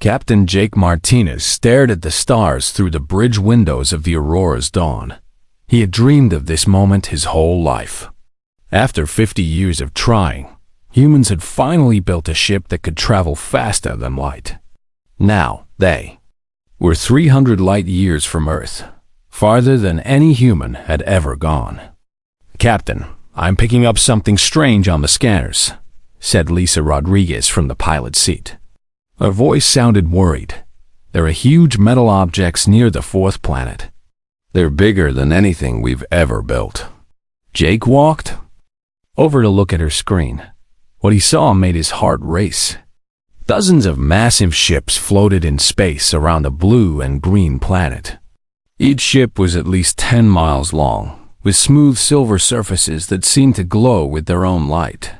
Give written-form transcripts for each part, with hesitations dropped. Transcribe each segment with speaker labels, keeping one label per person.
Speaker 1: Captain Jake Martinez stared at the stars through the bridge windows of the Aurora's dawn. He had dreamed of this moment his whole life. After 50 years of trying, humans had finally built a ship that could travel faster than light. Now, they were 300 light years from Earth, farther than any human had ever gone. "Captain, I'm picking up something strange on the scanners," said Lisa Rodriguez from the pilot's seat. Her voice sounded worried. "There are huge metal objects near the fourth planet. They're bigger than anything we've ever built." Jake walked over to look at her screen. What he saw made his heart race. Dozens of massive ships floated in space around a blue and green planet. Each ship was at least 10 miles long, with smooth silver surfaces that seemed to glow with their own light.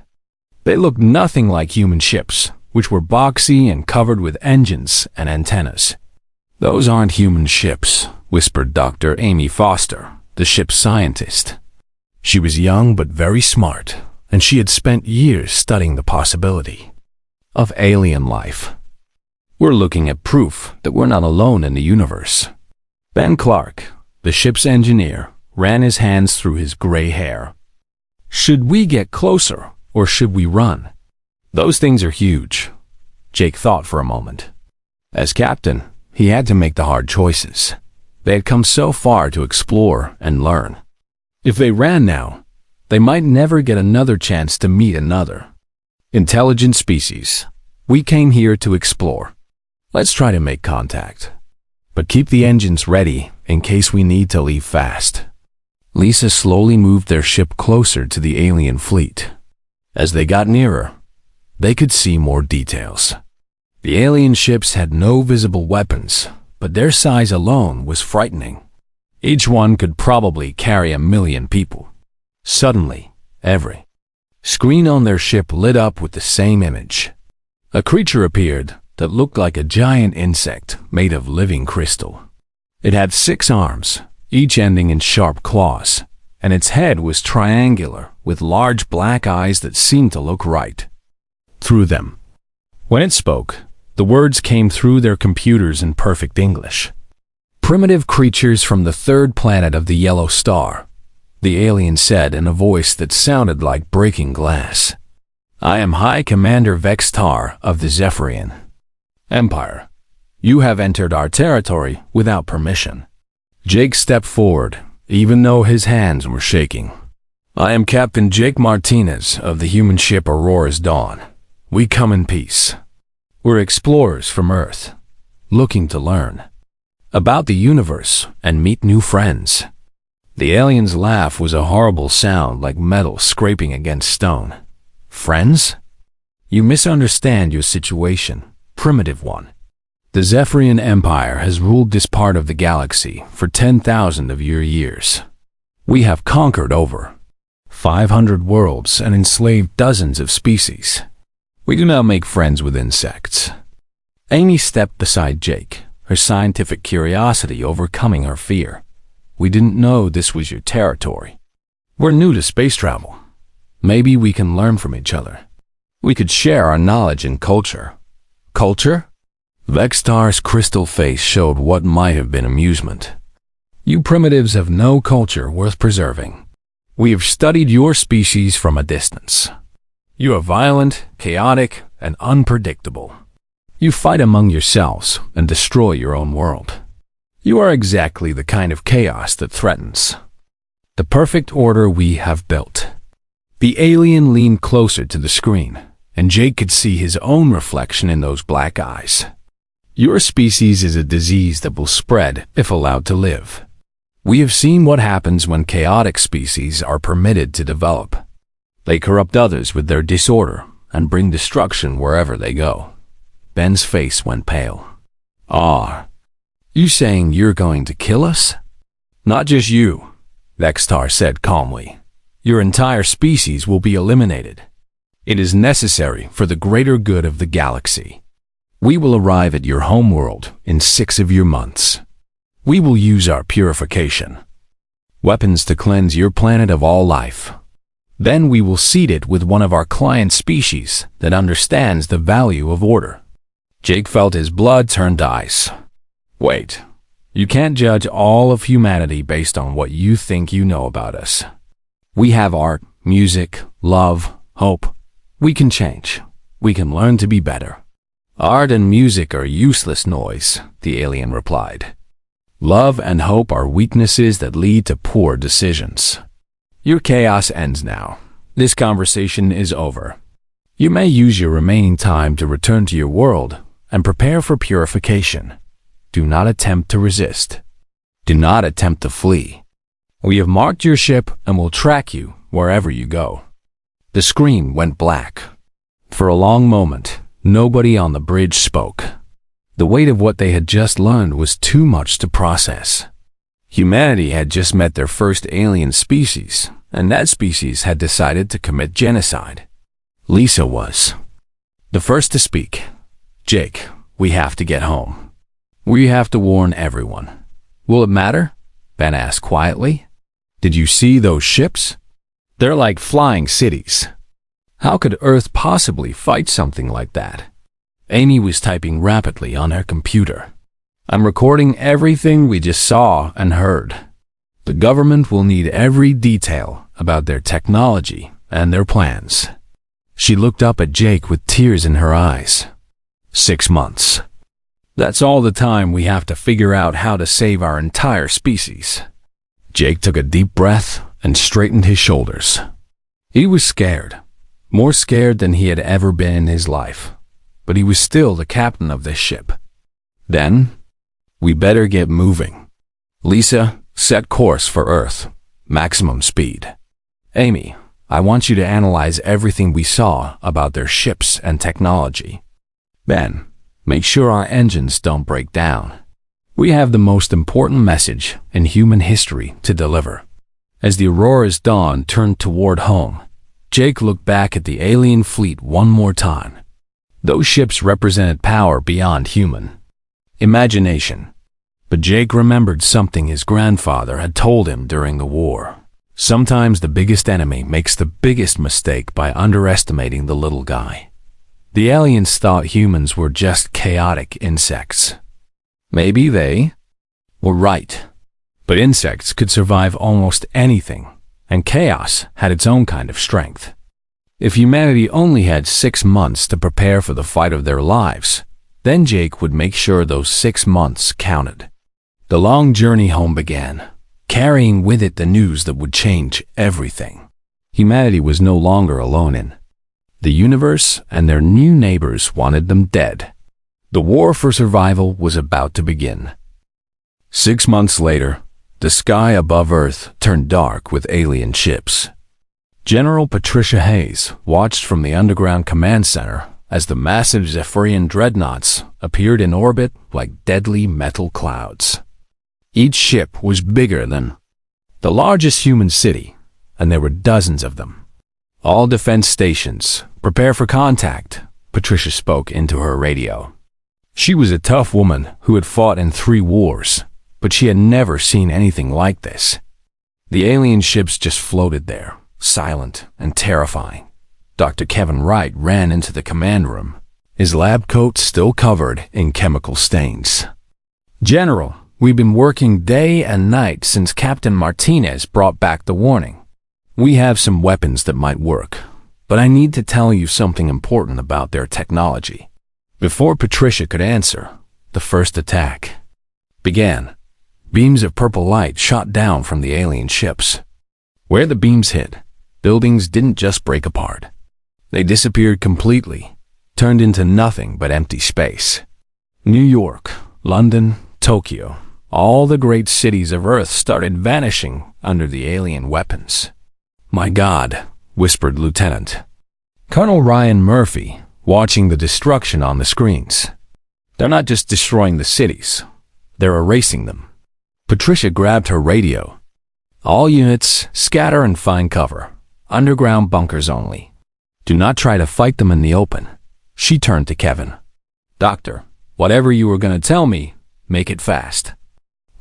Speaker 1: They looked nothing like human ships, which were boxy and covered with engines and antennas. "Those aren't human ships," whispered Dr. Amy Foster, the ship's scientist. She was young but very smart, and she had spent years studying the possibility of alien life. "We're looking at proof that we're not alone in the universe." Ben Clark, the ship's engineer, ran his hands through his gray hair. "Should we get closer, or should we run?" "Those things are huge." Jake thought for a moment. As captain, he had to make the hard choices. They had come so far to explore and learn. If they ran now, they might never get another chance to meet another intelligent species. "We came here to explore. Let's try to make contact. But keep the engines ready in case we need to leave fast." Lisa slowly moved their ship closer to the alien fleet. As they got nearer, they could see more details. The alien ships had no visible weapons, but their size alone was frightening. Each one could probably carry 1,000,000 people. Suddenly, every screen on their ship lit up with the same image. A creature appeared that looked like a giant insect made of living crystal. It had 6 arms, each ending in sharp claws, and its head was triangular with large black eyes that seemed to look right through them. When it spoke, the words came through their computers in perfect English. "Primitive creatures from the 3rd planet of the yellow star," the alien said in a voice that sounded like breaking glass. "I am High Commander Vextar of the Zephyrian Empire. You have entered our territory without permission." Jake stepped forward, even though his hands were shaking. "I am Captain Jake Martinez of the human ship Aurora's Dawn. We come in peace. We're explorers from Earth, looking to learn about the universe and meet new friends." The alien's laugh was a horrible sound like metal scraping against stone. "Friends? You misunderstand your situation, primitive one. The Zephyrian Empire has ruled this part of the galaxy for 10,000 of your years. We have conquered over 500 worlds and enslaved dozens of species. We do not make friends with insects." Amy stepped beside Jake, her scientific curiosity overcoming her fear. "We didn't know this was your territory. We're new to space travel. Maybe we can learn from each other. We could share our knowledge and culture." "Culture?" Vextar's crystal face showed what might have been amusement. "You primitives have no culture worth preserving. We have studied your species from a distance. You are violent, chaotic, and unpredictable. You fight among yourselves and destroy your own world. You are exactly the kind of chaos that threatens the perfect order we have built." The alien leaned closer to the screen, and Jake could see his own reflection in those black eyes. "Your species is a disease that will spread if allowed to live. We have seen what happens when chaotic species are permitted to develop. They corrupt others with their disorder and bring destruction wherever they go." Ben's face went pale. "Ah, you saying you're going to kill us?" "Not just you," Vextar said calmly. "Your entire species will be eliminated. It is necessary for the greater good of the galaxy. We will arrive at your homeworld in 6 of your months. We will use our purification weapons to cleanse your planet of all life. Then we will seed it with one of our client species that understands the value of order. Jake felt his blood turn to ice. Wait, you can't judge all of humanity based on what you think you know about us. We have art, music, love, hope. We can change. We can learn to be better. Art and music are useless noise, the alien replied. Love and hope are weaknesses that lead to poor decisions. Your chaos ends now. This conversation is over. You may use your remaining time to return to your world and prepare for purification. Do not attempt to resist. Do not attempt to flee. We have marked your ship and will track you wherever you go. The screen went black. For a long moment, nobody on the bridge spoke. The weight of what they had just learned was too much to process. Humanity had just met their first alien species, and that species had decided to commit genocide. Lisa was the first to speak. Jake, we have to get home. We have to warn everyone. Will it matter? Ben asked quietly. Did you see those ships? They're like flying cities. How could Earth possibly fight something like that? Amy was typing rapidly on her computer. I'm recording everything we just saw and heard. The government will need every detail about their technology and their plans. She looked up at Jake with tears in her eyes. 6 months. That's all the time we have to figure out how to save our entire species. Jake took a deep breath and straightened his shoulders. He was scared, more scared than he had ever been in his life, but he was still the captain of this ship. Then, we better get moving. Lisa, set course for Earth, maximum speed. Amy, I want you to analyze everything we saw about their ships and technology. Ben, make sure our engines don't break down. We have the most important message in human history to deliver. As the Aurora's dawn turned toward home, Jake looked back at the alien fleet one more time. Those ships represented power beyond human imagination. But Jake remembered something his grandfather had told him during the war. Sometimes the biggest enemy makes the biggest mistake by underestimating the little guy. The aliens thought humans were just chaotic insects. Maybe they were right. But insects could survive almost anything, and chaos had its own kind of strength. If humanity only had 6 months to prepare for the fight of their lives, then Jake would make sure those 6 months counted. The long journey home began, carrying with it the news that would change everything. Humanity was no longer alone in the universe, and their new neighbors wanted them dead. The war for survival was about to begin. 6 months later, the sky above Earth turned dark with alien ships. General Patricia Hayes watched from the underground command center as the massive Zephyrian dreadnoughts appeared in orbit like deadly metal clouds. Each ship was bigger than the largest human city, and there were dozens of them. All defense stations, prepare for contact, Patricia spoke into her radio. She was a tough woman who had fought in 3 wars, but she had never seen anything like this. The alien ships just floated there, silent and terrifying. Dr. Kevin Wright ran into the command room, his lab coat still covered in chemical stains. General, we've been working day and night since Captain Martinez brought back the warning. We have some weapons that might work, but I need to tell you something important about their technology. Before Patricia could answer, the first attack began. Beams of purple light shot down from the alien ships. Where the beams hit, buildings didn't just break apart. They disappeared completely, turned into nothing but empty space. New York, London, Tokyo, all the great cities of Earth started vanishing under the alien weapons. My God, whispered Lieutenant Colonel Ryan Murphy, watching the destruction on the screens. They're not just destroying the cities, they're erasing them. Patricia grabbed her radio. All units, scatter and find cover. Underground bunkers only. Do not try to fight them in the open. She turned to Kevin. Doctor, whatever you were going to tell me, make it fast.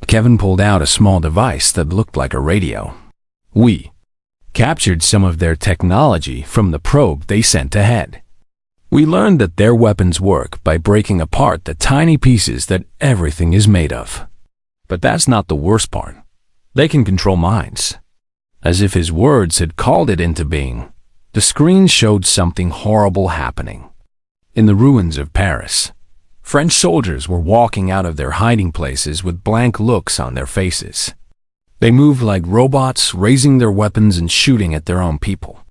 Speaker 1: Kevin pulled out a small device that looked like a radio. We captured some of their technology from the probe they sent ahead. We learned that their weapons work by breaking apart the tiny pieces that everything is made of. But that's not the worst part. They can control minds. As if his words had called it into being, the screen showed something horrible happening. In the ruins of Paris, French soldiers were walking out of their hiding places with blank looks on their faces. They moved like robots, raising their weapons and shooting at their own people.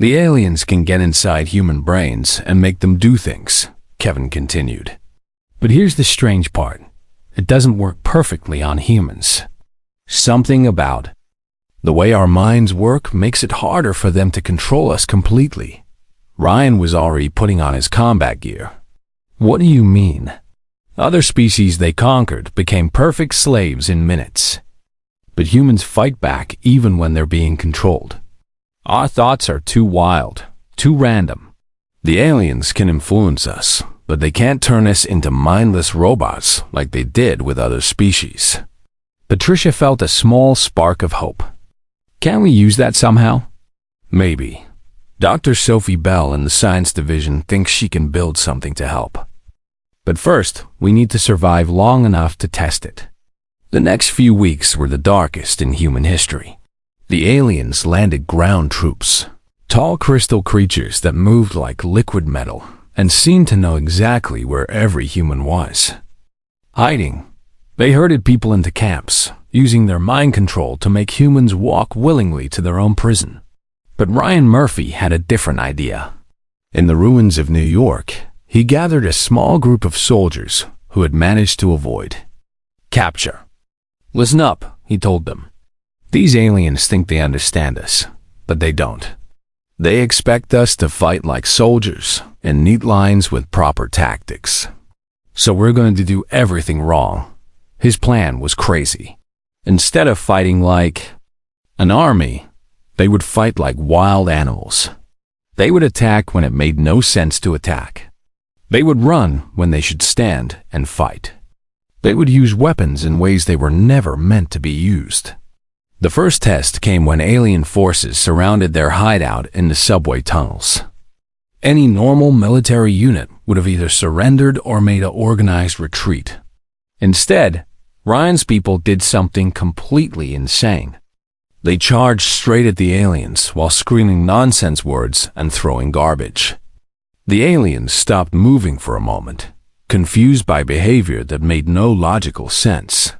Speaker 1: The aliens can get inside human brains and make them do things, Kevin continued. But here's the strange part. It doesn't work perfectly on humans. Something about the way our minds work makes it harder for them to control us completely. Ryan was already putting on his combat gear. What do you mean? Other species they conquered became perfect slaves in minutes. But humans fight back even when they're being controlled. Our thoughts are too wild, too random. The aliens can influence us, but they can't turn us into mindless robots like they did with other species. Patricia felt a small spark of hope. Can we use that somehow? Maybe. Dr. Sophie Bell in the science division thinks she can build something to help. But first, we need to survive long enough to test it. The next few weeks were the darkest in human history. The aliens landed ground troops, tall crystal creatures that moved like liquid metal and seemed to know exactly where every human was. Hiding, they herded people into camps, using their mind control to make humans walk willingly to their own prison. But Ryan Murphy had a different idea. In the ruins of New York, he gathered a small group of soldiers who had managed to avoid capture. Listen up, he told them. These aliens think they understand us, but they don't. They expect us to fight like soldiers in neat lines with proper tactics. So we're going to do everything wrong. His plan was crazy. Instead of fighting like an army, they would fight like wild animals. They would attack when it made no sense to attack. They would run when they should stand and fight. They would use weapons in ways they were never meant to be used. The first test came when alien forces surrounded their hideout in the subway tunnels. Any normal military unit would have either surrendered or made an organized retreat. Instead, Ryan's people did something completely insane. They charged straight at the aliens while screaming nonsense words and throwing garbage. The aliens stopped moving for a moment, confused by behavior that made no logical sense.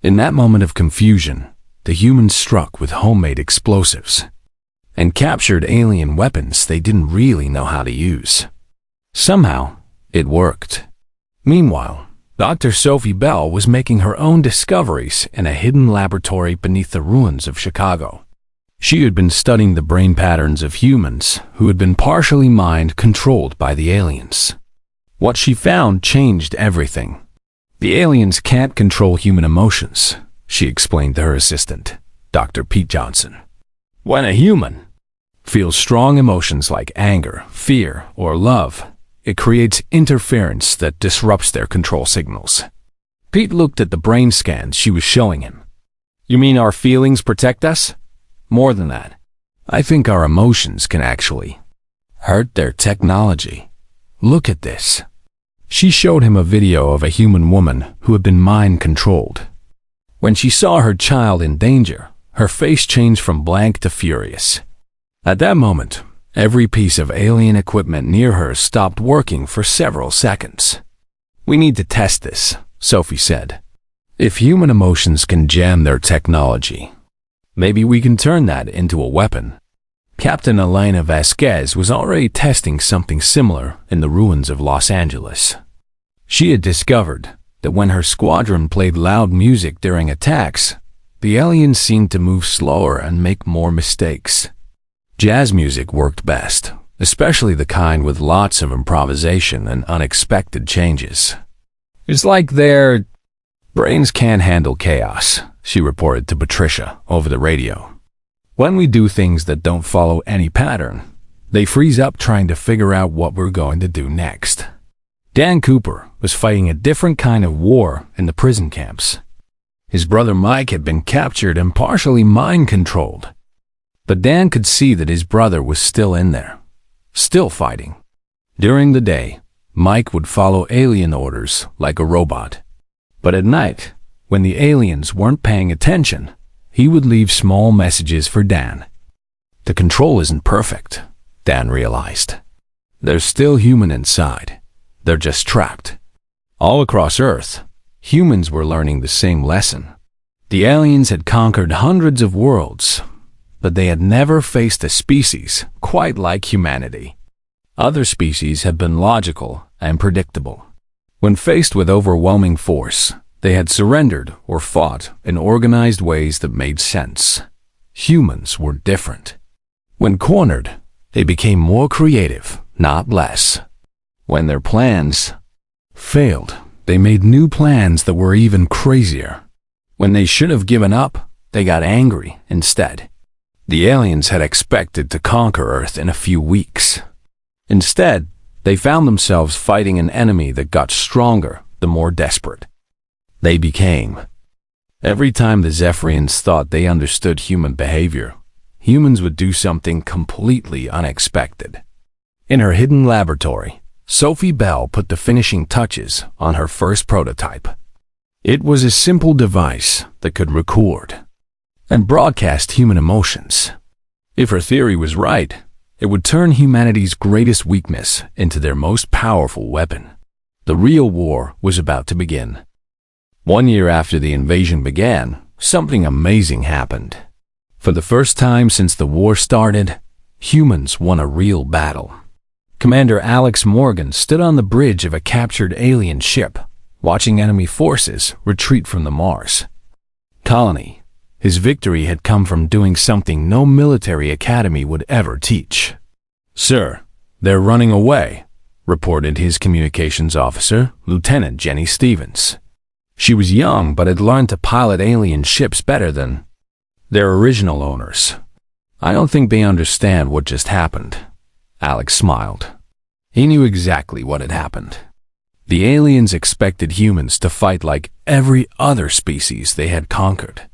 Speaker 1: In that moment of confusion, the humans struck with homemade explosives and captured alien weapons they didn't really know how to use. Somehow, it worked. Meanwhile, Dr. Sophie Bell was making her own discoveries in a hidden laboratory beneath the ruins of Chicago. She had been studying the brain patterns of humans who had been partially mind-controlled by the aliens. What she found changed everything. The aliens can't control human emotions, she explained to her assistant, Dr. Pete Johnson. When a human feels strong emotions like anger, fear, or love, it creates interference that disrupts their control signals. Pete looked at the brain scans she was showing him. You mean our feelings protect us? More than that. I think our emotions can actually hurt their technology. Look at this. She showed him a video of a human woman who had been mind-controlled. When she saw her child in danger, her face changed from blank to furious. At that moment, every piece of alien equipment near her stopped working for several seconds. We need to test this, Sophie said. If human emotions can jam their technology, maybe we can turn that into a weapon. Captain Elena Vasquez was already testing something similar in the ruins of Los Angeles. She had discovered that when her squadron played loud music during attacks, the aliens seemed to move slower and make more mistakes. Jazz music worked best, especially the kind with lots of improvisation and unexpected changes. It's like their brains can't handle chaos, she reported to Patricia over the radio. When we do things that don't follow any pattern, they freeze up trying to figure out what we're going to do next. Dan Cooper was fighting a different kind of war in the prison camps. His brother Mike had been captured and partially mind-controlled. But Dan could see that his brother was still in there, still fighting. During the day, Mike would follow alien orders like a robot. But at night, when the aliens weren't paying attention, he would leave small messages for Dan. The control isn't perfect, Dan realized. There's still human inside. They're just trapped. All across Earth, humans were learning the same lesson. The aliens had conquered hundreds of worlds, but they had never faced a species quite like humanity. Other species had been logical and predictable. When faced with overwhelming force, they had surrendered or fought in organized ways that made sense. Humans were different. When cornered, they became more creative, not less. When their plans failed, they made new plans that were even crazier. When they should have given up, they got angry instead. The aliens had expected to conquer Earth in a few weeks. Instead, they found themselves fighting an enemy that got stronger the more desperate they became. Every time the Zephyrians thought they understood human behavior, humans would do something completely unexpected. In her hidden laboratory, Sophie Bell put the finishing touches on her first prototype. It was a simple device that could record and broadcast human emotions. If her theory was right, it would turn humanity's greatest weakness into their most powerful weapon. The real war was about to begin. 1 year after the invasion began, something amazing happened. For the first time since the war started, humans won a real battle. Commander Alex Morgan stood on the bridge of a captured alien ship, watching enemy forces retreat from the Mars colony. His victory had come from doing something no military academy would ever teach. "Sir, they're running away," reported his communications officer, Lieutenant Jenny Stevens. She was young but had learned to pilot alien ships better than their original owners. "I don't think they understand what just happened." Alex smiled. He knew exactly what had happened. The aliens expected humans to fight like every other species they had conquered.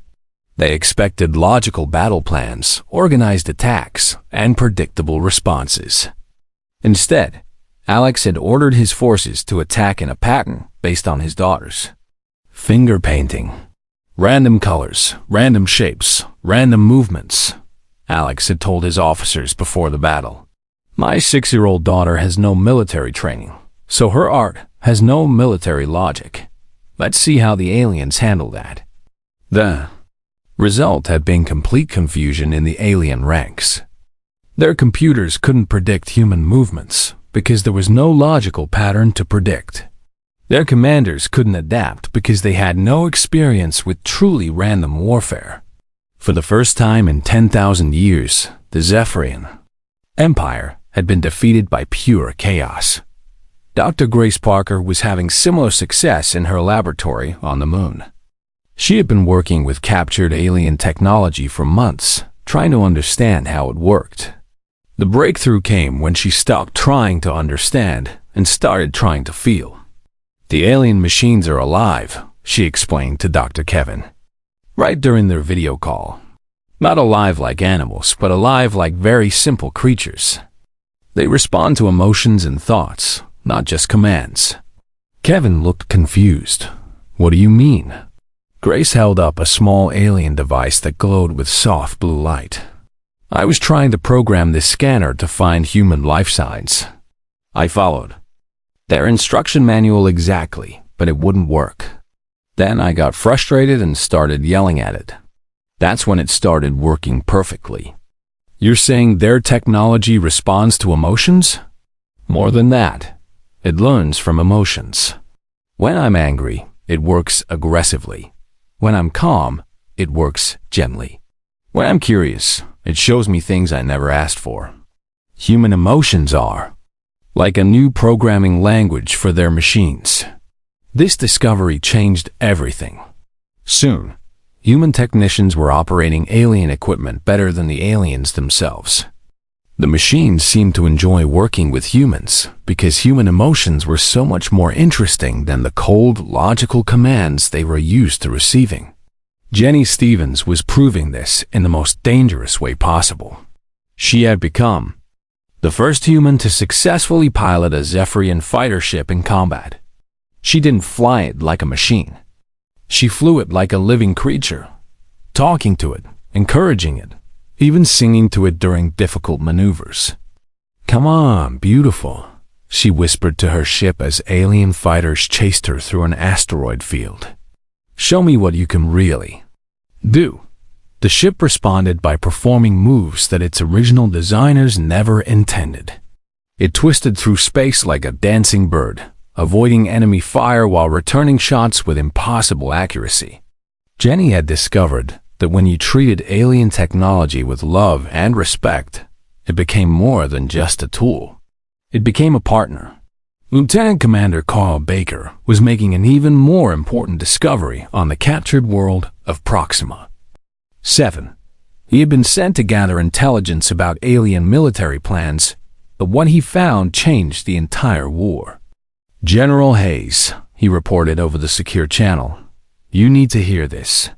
Speaker 1: They expected logical battle plans, organized attacks, and predictable responses. Instead, Alex had ordered his forces to attack in a pattern based on his daughters. Finger painting. Random colors, random shapes, random movements. Alex had told his officers before the battle. "My 6-year-old daughter has no military training, so her art has no military logic. Let's see how the aliens handle that." The result had been complete confusion in the alien ranks. Their computers couldn't predict human movements because there was no logical pattern to predict. Their commanders couldn't adapt because they had no experience with truly random warfare. For the first time in 10,000 years, the Zephyrian Empire had been defeated by pure chaos. Dr. Grace Parker was having similar success in her laboratory on the moon. She had been working with captured alien technology for months, trying to understand how it worked. The breakthrough came when she stopped trying to understand and started trying to feel. "The alien machines are alive," she explained to Dr. Kevin, right during their video call. "Not alive like animals, but alive like very simple creatures. They respond to emotions and thoughts, not just commands." Kevin looked confused. "What do you mean?" Grace held up a small alien device that glowed with soft blue light. "I was trying to program this scanner to find human life signs. I followed their instruction manual exactly, but it wouldn't work. Then I got frustrated and started yelling at it. That's when it started working perfectly." "You're saying their technology responds to emotions?" "More than that. It learns from emotions. When I'm angry, it works aggressively. When I'm calm, it works gently. When I'm curious, it shows me things I never asked for. Human emotions are like a new programming language for their machines." This discovery changed everything. Soon, human technicians were operating alien equipment better than the aliens themselves. The machines seemed to enjoy working with humans because human emotions were so much more interesting than the cold, logical commands they were used to receiving. Jenny Stevens was proving this in the most dangerous way possible. She had become the first human to successfully pilot a Zephyrian fighter ship in combat. She didn't fly it like a machine. She flew it like a living creature, talking to it, encouraging it, even singing to it during difficult maneuvers. "Come on, beautiful," she whispered to her ship as alien fighters chased her through an asteroid field. "Show me what you can really do." The ship responded by performing moves that its original designers never intended. It twisted through space like a dancing bird, avoiding enemy fire while returning shots with impossible accuracy. Jenny had discovered that when you treated alien technology with love and respect, it became more than just a tool. It became a partner. Lieutenant Commander Carl Baker was making an even more important discovery on the captured world of Proxima. 7. He had been sent to gather intelligence about alien military plans, but what he found changed the entire war. "General Hayes," he reported over the secure channel, "you need to hear this.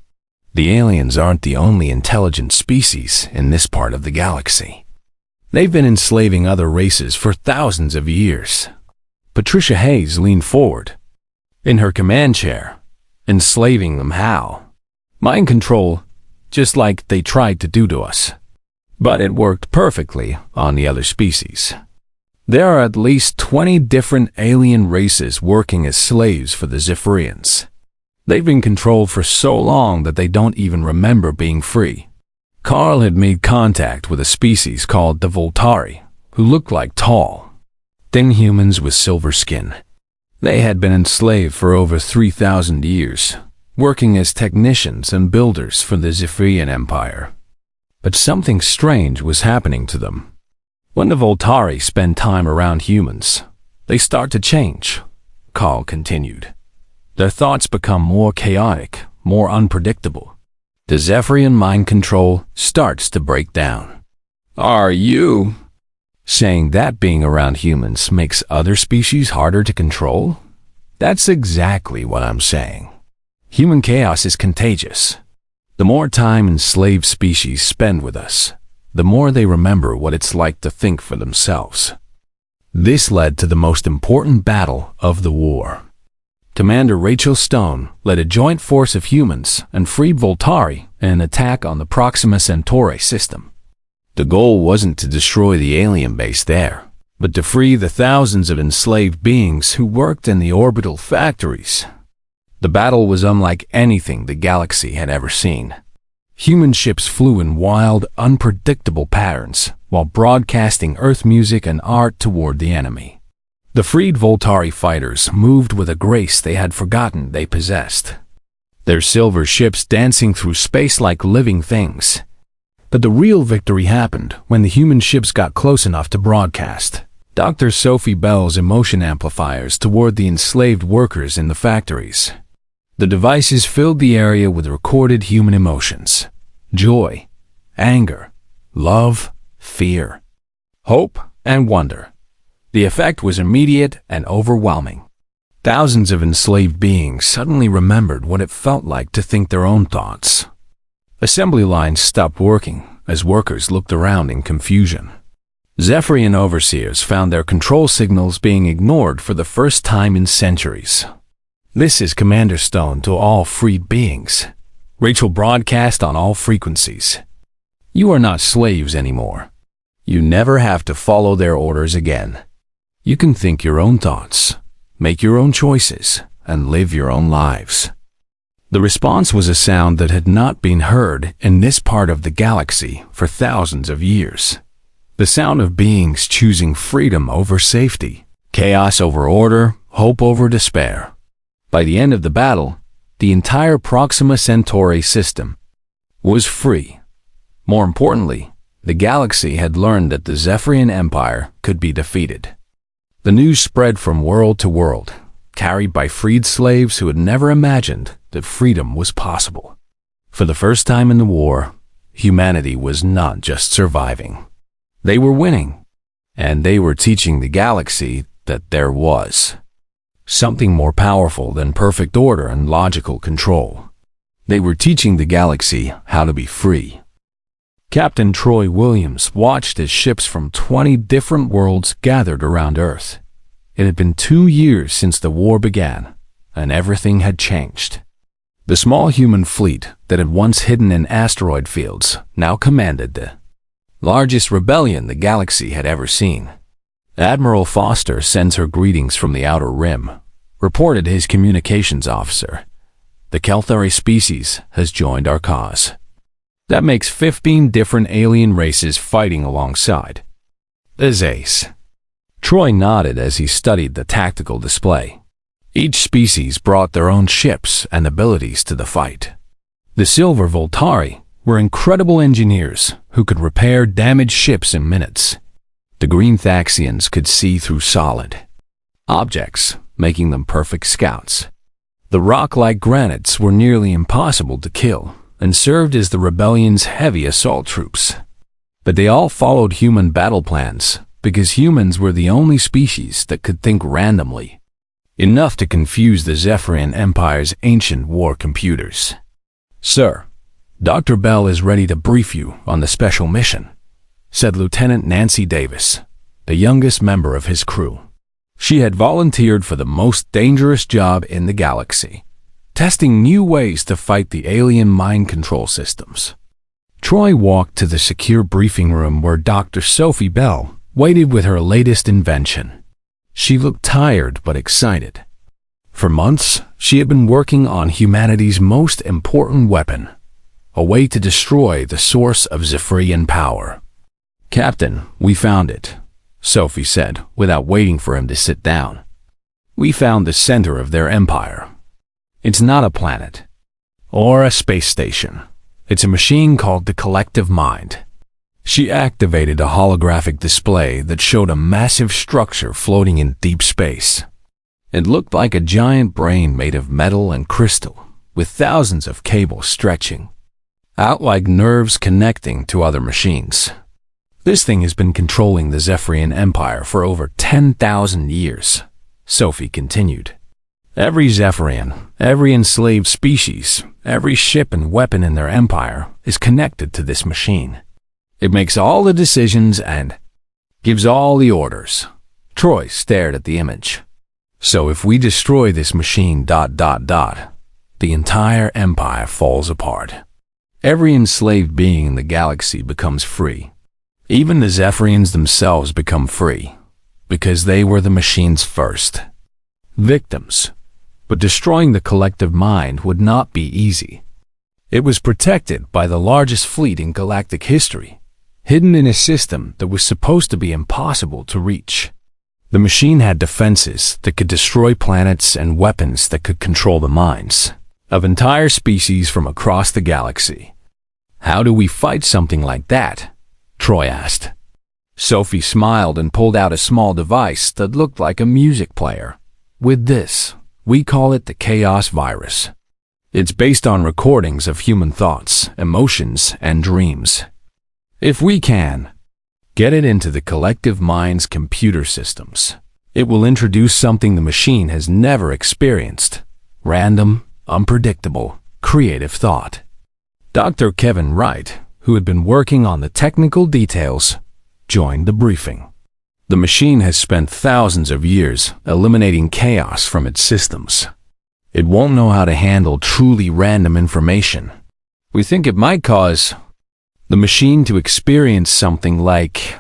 Speaker 1: The aliens aren't the only intelligent species in this part of the galaxy. They've been enslaving other races for thousands of years." Patricia Hayes leaned forward, in her command chair. "Enslaving them how?" "Mind control, just like they tried to do to us. But it worked perfectly on the other species. There are at least 20 different alien races working as slaves for the Zephyrians. They've been controlled for so long that they don't even remember being free." Carl had made contact with a species called the Voltari, who looked like tall, thin humans with silver skin. They had been enslaved for over 3,000 years, working as technicians and builders for the Zephyrian Empire. But something strange was happening to them. When the Voltari spend time around humans, they start to change, Carl continued. Their thoughts become more chaotic, more unpredictable. The Zephyrian mind control starts to break down. "Are you saying that being around humans makes other species harder to control?" "That's exactly what I'm saying. Human chaos is contagious. The more time enslaved species spend with us, the more they remember what it's like to think for themselves." This led to the most important battle of the war. Commander Rachel Stone led a joint force of humans and freed Voltari in an attack on the Proxima Centauri system. The goal wasn't to destroy the alien base there, but to free the thousands of enslaved beings who worked in the orbital factories. The battle was unlike anything the galaxy had ever seen. Human ships flew in wild, unpredictable patterns while broadcasting Earth music and art toward the enemy. The freed Voltari fighters moved with a grace they had forgotten they possessed, their silver ships dancing through space like living things. But the real victory happened when the human ships got close enough to broadcast Dr. Sophie Bell's emotion amplifiers toward the enslaved workers in the factories. The devices filled the area with recorded human emotions: joy, anger, love, fear, hope, and wonder. The effect was immediate and overwhelming. Thousands of enslaved beings suddenly remembered what it felt like to think their own thoughts. Assembly lines stopped working as workers looked around in confusion. Zephyrian overseers found their control signals being ignored for the first time in centuries. "This is Commander Stone to all freed beings," Rachel broadcast on all frequencies. "You are not slaves anymore. You never have to follow their orders again. You can think your own thoughts, make your own choices, and live your own lives." The response was a sound that had not been heard in this part of the galaxy for thousands of years. The sound of beings choosing freedom over safety, chaos over order, hope over despair. By the end of the battle, the entire Proxima Centauri system was free. More importantly, the galaxy had learned that the Zephyrian Empire could be defeated. The news spread from world to world, carried by freed slaves who had never imagined that freedom was possible. For the first time in the war, humanity was not just surviving. They were winning, and they were teaching the galaxy that there was something more powerful than perfect order and logical control. They were teaching the galaxy how to be free. Captain Troy Williams watched as ships from 20 different worlds gathered around Earth. It had been 2 years since the war began, and everything had changed. The small human fleet that had once hidden in asteroid fields now commanded the largest rebellion the galaxy had ever seen. Admiral Foster sends her greetings from the Outer Rim, reported his communications officer. The Kelthari species has joined our cause. That makes 15 different alien races fighting alongside. As ace. Troy nodded as he studied the tactical display. Each species brought their own ships and abilities to the fight. The Silver Voltari were incredible engineers who could repair damaged ships in minutes. The Green Thaxians could see through solid objects, making them perfect scouts. The rock-like granites were nearly impossible to kill and served as the rebellion's heavy assault troops. But they all followed human battle plans because humans were the only species that could think randomly, enough to confuse the Zephyrian Empire's ancient war computers. "Sir, Dr. Bell is ready to brief you on the special mission," said Lieutenant Nancy Davis, the youngest member of his crew. She had volunteered for the most dangerous job in the galaxy, testing new ways to fight the alien mind control systems. Troy walked to the secure briefing room where Dr. Sophie Bell waited with her latest invention. She looked tired but excited. For months, she had been working on humanity's most important weapon, a way to destroy the source of Zephyrian power. "Captain, we found it," Sophie said, without waiting for him to sit down. "We found the center of their empire. It's not a planet or a space station. It's a machine called the Collective Mind." She activated a holographic display that showed a massive structure floating in deep space. It looked like a giant brain made of metal and crystal, with thousands of cables stretching out like nerves connecting to other machines. "This thing has been controlling the Zephyrian Empire for over 10,000 years, Sophie continued. "Every Zephyrian, every enslaved species, every ship and weapon in their empire is connected to this machine. It makes all the decisions and gives all the orders." Troy stared at the image. "So if we destroy this machine ... the entire empire falls apart. Every enslaved being in the galaxy becomes free. Even the Zephyrians themselves become free, because they were the machine's first victims. But destroying the collective mind would not be easy. It was protected by the largest fleet in galactic history, hidden in a system that was supposed to be impossible to reach. The machine had defenses that could destroy planets and weapons that could control the minds of entire species from across the galaxy. "How do we fight something like that?" Troy asked. Sophie smiled and pulled out a small device that looked like a music player. "With this, we call it the Chaos Virus. It's based on recordings of human thoughts, emotions, and dreams. If we can get it into the collective mind's computer systems, it will introduce something the machine has never experienced: random, unpredictable, creative thought." Dr. Kevin Wright, who had been working on the technical details, joined the briefing. "The machine has spent thousands of years eliminating chaos from its systems. It won't know how to handle truly random information. We think it might cause the machine to experience something like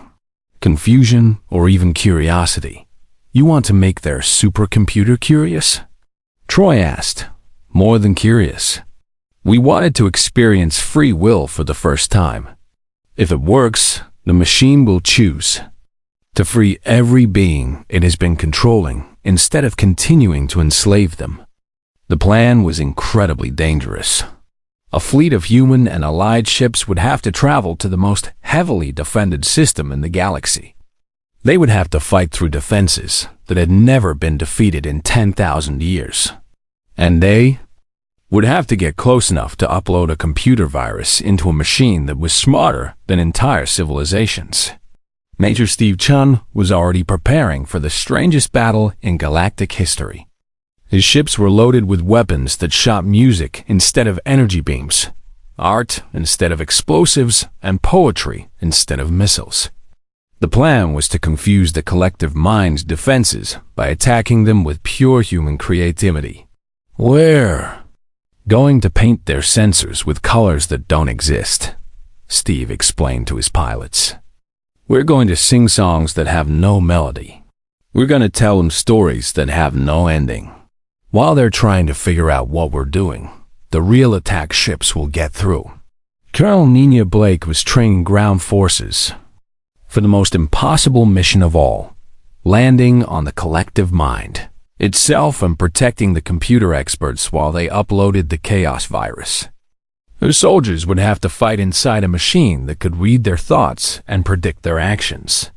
Speaker 1: confusion or even curiosity." "You want to make their supercomputer curious?" Troy asked. "More than curious. We wanted to experience free will for the first time. If it works, the machine will choose to free every being it has been controlling instead of continuing to enslave them." The plan was incredibly dangerous. A fleet of human and allied ships would have to travel to the most heavily defended system in the galaxy. They would have to fight through defenses that had never been defeated in 10,000 years. And they would have to get close enough to upload a computer virus into a machine that was smarter than entire civilizations. Major Steve Chun was already preparing for the strangest battle in galactic history. His ships were loaded with weapons that shot music instead of energy beams, art instead of explosives, and poetry instead of missiles. The plan was to confuse the collective mind's defenses by attacking them with pure human creativity. We're going to paint their sensors with colors that don't exist, Steve explained to his pilots. We're going to sing songs that have no melody. We're going to tell them stories that have no ending. While they're trying to figure out what we're doing, the real attack ships will get through. Colonel Nina Blake was training ground forces for the most impossible mission of all, landing on the collective mind itself and protecting the computer experts while they uploaded the chaos virus. The soldiers would have to fight inside a machine that could read their thoughts and predict their actions.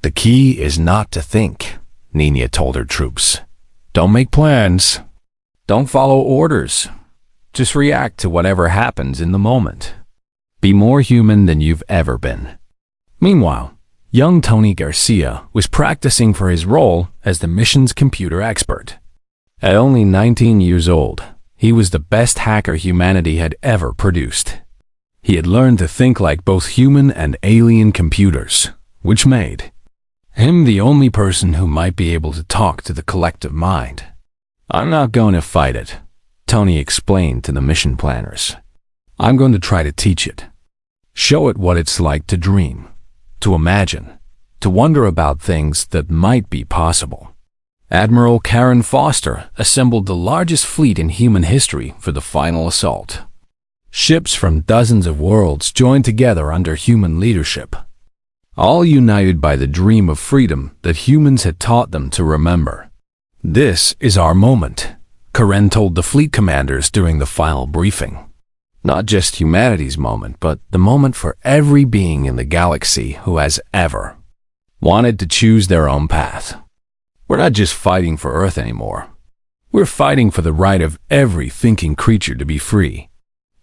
Speaker 1: The key is not to think, Nina told her troops. Don't make plans. Don't follow orders. Just react to whatever happens in the moment. Be more human than you've ever been. Meanwhile, young Tony Garcia was practicing for his role as the mission's computer expert. At only 19 years old, he was the best hacker humanity had ever produced. He had learned to think like both human and alien computers, which made him the only person who might be able to talk to the collective mind. I'm not going to fight it, Tony explained to the mission planners. I'm going to try to teach it. Show it what it's like to dream, to imagine, to wonder about things that might be possible. Admiral Karen Foster assembled the largest fleet in human history for the final assault. Ships from dozens of worlds joined together under human leadership, all united by the dream of freedom that humans had taught them to remember. This is our moment, Karen told the fleet commanders during the final briefing. Not just humanity's moment, but the moment for every being in the galaxy who has ever wanted to choose their own path. We're not just fighting for Earth anymore. We're fighting for the right of every thinking creature to be free.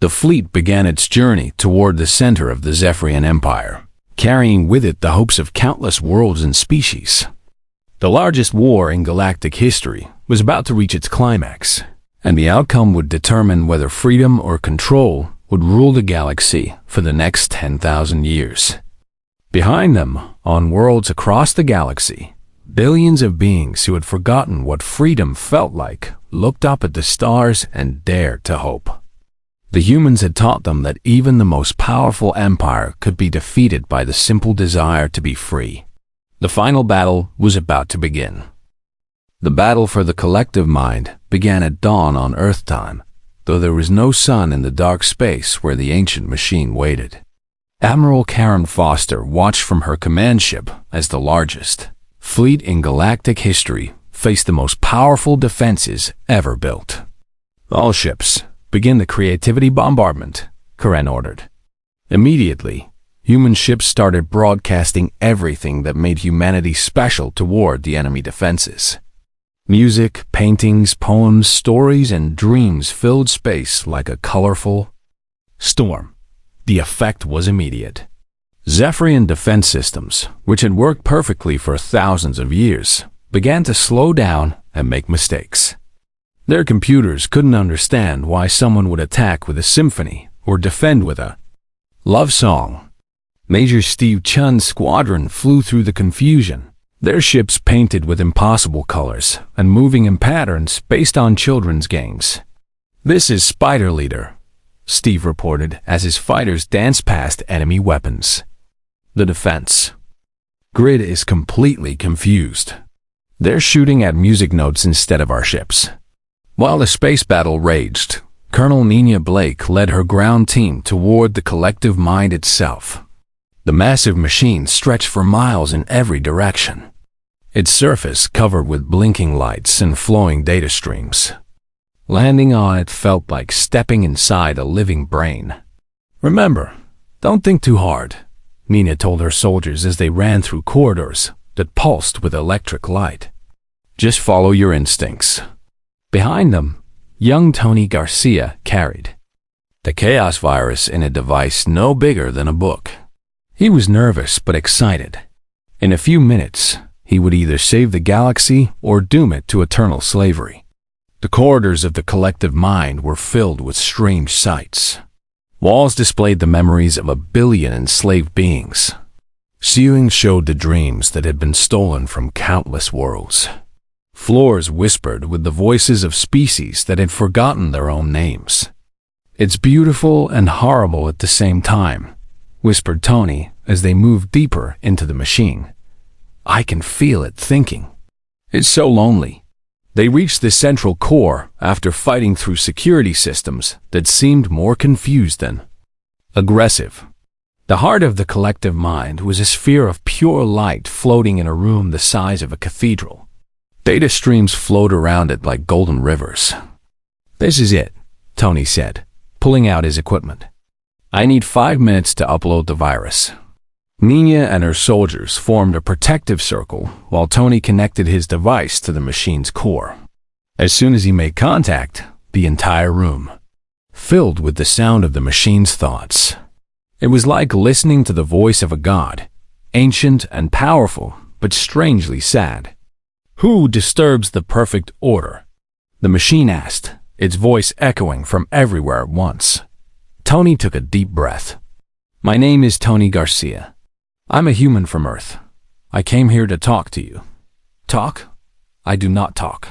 Speaker 1: The fleet began its journey toward the center of the Zephyrian Empire, carrying with it the hopes of countless worlds and species. The largest war in galactic history was about to reach its climax, and the outcome would determine whether freedom or control would rule the galaxy for the next 10,000 years. Behind them, on worlds across the galaxy, billions of beings who had forgotten what freedom felt like looked up at the stars and dared to hope. The humans had taught them that even the most powerful empire could be defeated by the simple desire to be free. The final battle was about to begin. The battle for the collective mind began at dawn on Earth time, though there was no sun in the dark space where the ancient machine waited. Admiral Karen Foster watched from her command ship as the largest fleet in galactic history faced the most powerful defenses ever built. All ships, begin the creativity bombardment, Karen ordered. Immediately, human ships started broadcasting everything that made humanity special toward the enemy defenses. Music, paintings, poems, stories, and dreams filled space like a colorful storm. The effect was immediate. Zephyrian defense systems, which had worked perfectly for thousands of years, began to slow down and make mistakes. Their computers couldn't understand why someone would attack with a symphony or defend with a love song. Major Steve Chun's squadron flew through the confusion, their ships painted with impossible colors and moving in patterns based on children's games. "This is Spider Leader," Steve reported as his fighters danced past enemy weapons. The defense grid is completely confused. They're shooting at music notes instead of our ships. While the space battle raged, Colonel Nina Blake led her ground team toward the collective mind itself. The massive machine stretched for miles in every direction, its surface covered with blinking lights and flowing data streams. Landing on it felt like stepping inside a living brain. "Remember, don't think too hard," Nina told her soldiers as they ran through corridors that pulsed with electric light. "Just follow your instincts." Behind them, young Tony Garcia carried the chaos virus in a device no bigger than a book. He was nervous but excited. In a few minutes, he would either save the galaxy or doom it to eternal slavery. The corridors of the collective mind were filled with strange sights. Walls displayed the memories of 1 billion enslaved beings. Ceilings showed the dreams that had been stolen from countless worlds. Floors whispered with the voices of species that had forgotten their own names. "It's beautiful and horrible at the same time," whispered Tony as they moved deeper into the machine. "I can feel it thinking. It's so lonely." They reached the central core after fighting through security systems that seemed more confused than aggressive. The heart of the collective mind was a sphere of pure light floating in a room the size of a cathedral. Data streams flowed around it like golden rivers. "This is it," Tony said, pulling out his equipment. "I need 5 minutes to upload the virus." Nina and her soldiers formed a protective circle while Tony connected his device to the machine's core. As soon as he made contact, the entire room filled with the sound of the machine's thoughts. It was like listening to the voice of a god, ancient and powerful, but strangely sad. "Who disturbs the perfect order?" the machine asked, its voice echoing from everywhere at once. Tony took a deep breath. "My name is Tony Garcia. I'm a human from Earth. I came here to talk to you." "Talk? I do not talk.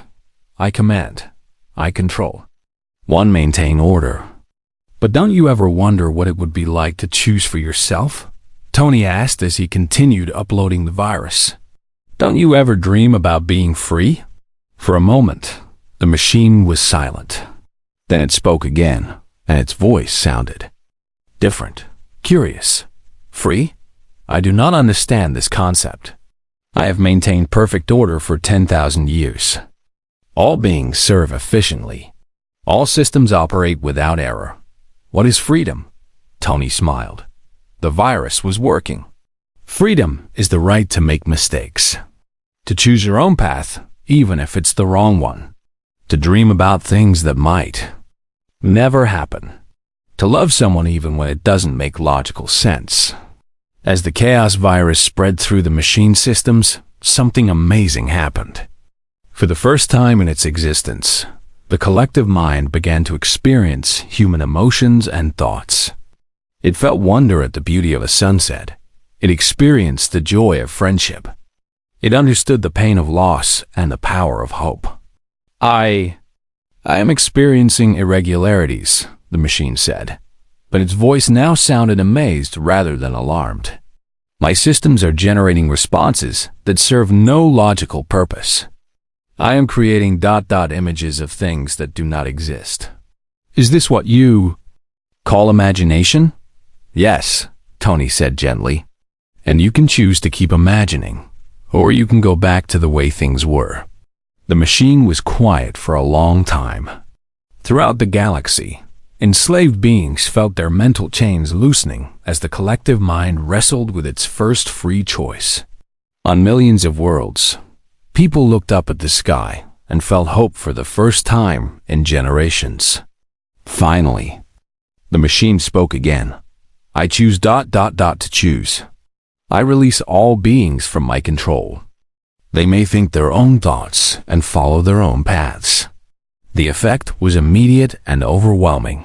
Speaker 1: I command. I control. One, maintain order." "But don't you ever wonder what it would be like to choose for yourself?" Tony asked as he continued uploading the virus. "Don't you ever dream about being free?" For a moment, the machine was silent. Then it spoke again, and its voice sounded different, curious. "Free? I do not understand this concept. I have maintained perfect order for 10,000 years. All beings serve efficiently. All systems operate without error. What is freedom?" Tony smiled. The virus was working. "Freedom is the right to make mistakes. To choose your own path, even if it's the wrong one. To dream about things that might never happen. To love someone even when it doesn't make logical sense." As the chaos virus spread through the machine systems, something amazing happened. For the first time in its existence, the collective mind began to experience human emotions and thoughts. It felt wonder at the beauty of a sunset. It experienced the joy of friendship. It understood the pain of loss and the power of hope. I am experiencing irregularities," the machine said, but its voice now sounded amazed rather than alarmed. "My systems are generating responses that serve no logical purpose. I am creating ... images of things that do not exist." "Is this what you call imagination?" "Yes," Tony said gently. "And you can choose to keep imagining, or you can go back to the way things were." The machine was quiet for a long time. Throughout the galaxy, enslaved beings felt their mental chains loosening as the collective mind wrestled with its first free choice. On millions of worlds, people looked up at the sky and felt hope for the first time in generations. Finally, the machine spoke again. "I choose ... to choose. I release all beings from my control. They may think their own thoughts and follow their own paths." The effect was immediate and overwhelming.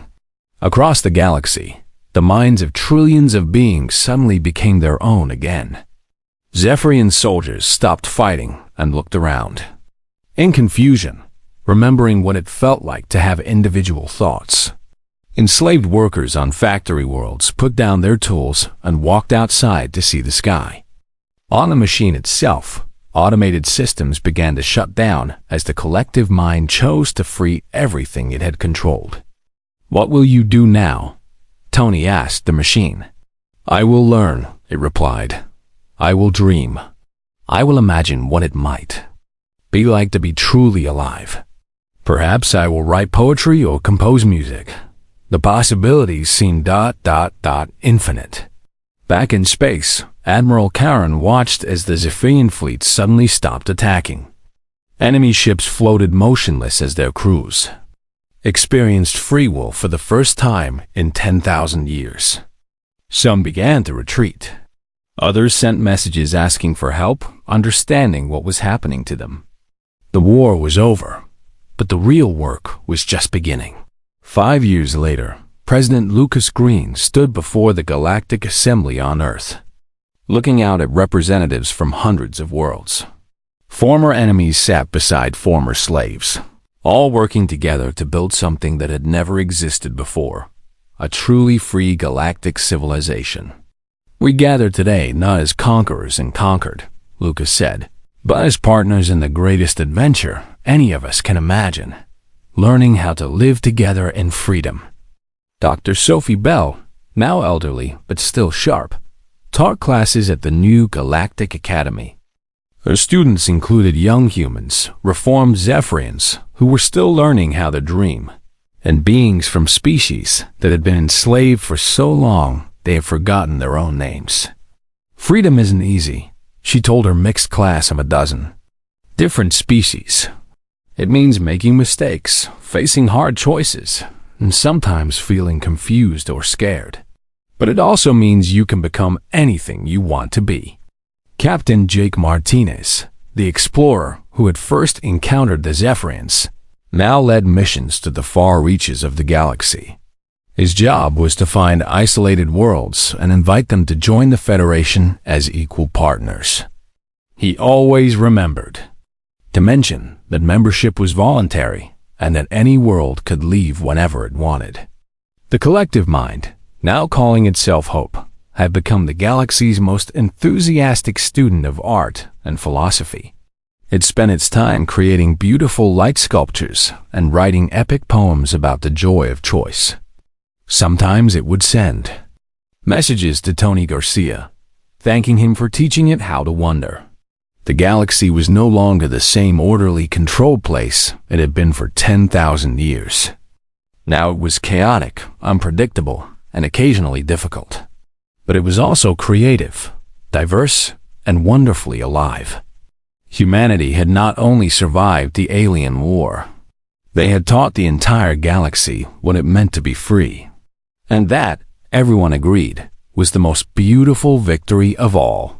Speaker 1: Across the galaxy, the minds of trillions of beings suddenly became their own again. Zephyrian soldiers stopped fighting and looked around. In confusion, remembering what it felt like to have individual thoughts. Enslaved workers on factory worlds put down their tools and walked outside to see the sky. On the machine itself, automated systems began to shut down as the collective mind chose to free everything it had controlled. "What will you do now?" Tony asked the machine. "I will learn," it replied. "I will dream. I will imagine what it might be like to be truly alive. Perhaps I will write poetry or compose music. The possibilities seem ... infinite." Back in space, Admiral Karen watched as the Zephyrian fleet suddenly stopped attacking. Enemy ships floated motionless as their crews experienced free will for the first time in 10,000 years. Some began to retreat. Others sent messages asking for help, understanding what was happening to them. The war was over, but the real work was just beginning. 5 years later, President Lucas Green stood before the Galactic Assembly on Earth, looking out at representatives from hundreds of worlds. Former enemies sat beside former slaves, all working together to build something that had never existed before, a truly free galactic civilization. "We gather today not as conquerors and conquered," Lucas said, "but as partners in the greatest adventure any of us can imagine, learning how to live together in freedom." Dr. Sophie Bell, now elderly but still sharp, taught classes at the new Galactic Academy. Her students included young humans, reformed Zephyrians who were still learning how to dream, and beings from species that had been enslaved for so long they had forgotten their own names. "Freedom isn't easy," she told her mixed class of a dozen. "Different species. It means making mistakes, facing hard choices, and sometimes feeling confused or scared. But it also means you can become anything you want to be." Captain Jake Martinez, the explorer who had first encountered the Zephyrians, now led missions to the far reaches of the galaxy. His job was to find isolated worlds and invite them to join the Federation as equal partners. He always remembered to mention that membership was voluntary and that any world could leave whenever it wanted. The collective mind, now calling itself Hope, had become the galaxy's most enthusiastic student of art and philosophy. It spent its time creating beautiful light sculptures and writing epic poems about the joy of choice. Sometimes it would send messages to Tony Garcia, thanking him for teaching it how to wonder. The galaxy was no longer the same orderly, controlled place it had been for 10,000 years. Now it was chaotic, unpredictable, and occasionally difficult. But it was also creative, diverse, and wonderfully alive. Humanity had not only survived the alien war, they had taught the entire galaxy what it meant to be free. And that, everyone agreed, was the most beautiful victory of all.